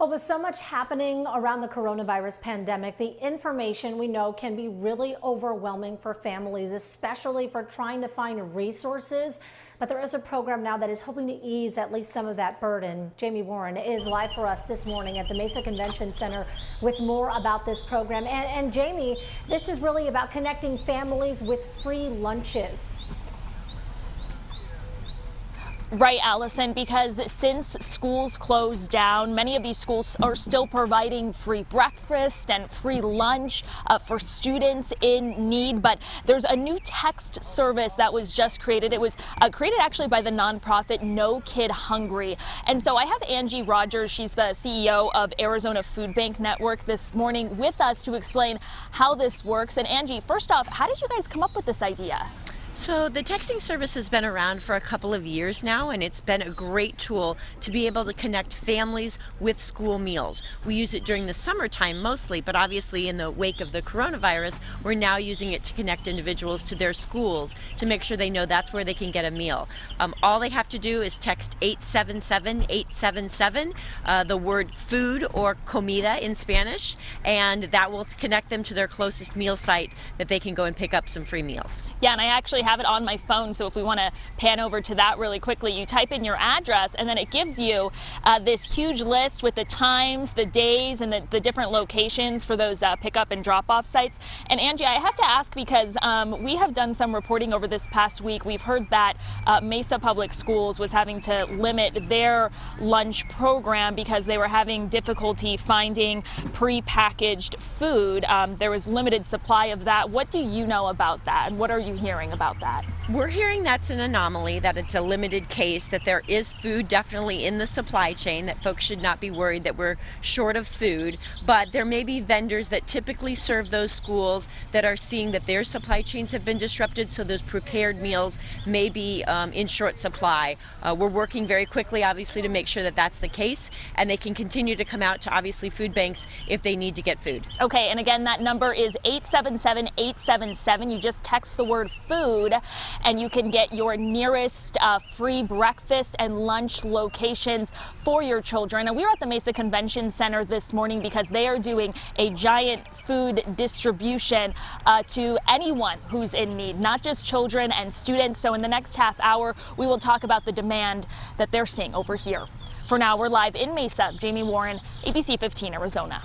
Well, with so much happening around the coronavirus pandemic, the information we know can be really overwhelming for families, especially for trying to find resources. But there is a program now that is hoping to ease at least some of that burden. Jamie Warren is live for us this morning at the Mesa Convention Center with more about this program. And Jamie, this is really about connecting families with free lunches. Right, Allison, because since schools closed down, many of these schools are still providing free breakfast and free lunch for students in need. But there's a new text service that was just created. It was created actually by the nonprofit No Kid Hungry. And so I have Angie Rogers. She's the CEO of Arizona Food Bank Network this morning with us to explain how this works. And Angie, first off, how did you guys come up with this idea? So the texting service has been around for a couple of years now, and it's been a great tool to be able to connect families with school meals. We use it during the summertime mostly, but obviously in the wake of the coronavirus, we're now using it to connect individuals to their schools to make sure they know that's where they can get a meal. All they have to do is text 877-877, the word food or comida in Spanish, and that will connect them to their closest meal site that they can go and pick up some free meals. Yeah, and I actually have it on my phone, so if we want to pan over to that really quickly, you type in your address and then it gives you this huge list with the times, the days, and the different locations for those pickup and drop-off sites. And Angie, I have to ask because we have done some reporting over this past week. We've heard that Mesa Public Schools was having to limit their lunch program because they were having difficulty finding pre-packaged food. There was limited supply of that. What do you know about that, and what are you hearing about that? We're hearing that's an anomaly, that it's a limited case, that there is food definitely in the supply chain, that folks should not be worried that we're short of food, but there may be vendors that typically serve those schools that are seeing that their supply chains have been disrupted, so those prepared meals may be in short supply. We're working very quickly, obviously, to make sure that that's the case, and they can continue to come out to, obviously, food banks if they need to get food. Okay, and again, that number is 877-877. You just text the word food, and you can get your nearest free breakfast and lunch locations for your children. And we were at the Mesa Convention Center this morning because they are doing a giant food distribution to anyone who's in need, not just children and students. So in the next half hour, we will talk about the demand that they're seeing over here. For now, we're live in Mesa. Jamie Warren, ABC 15 Arizona.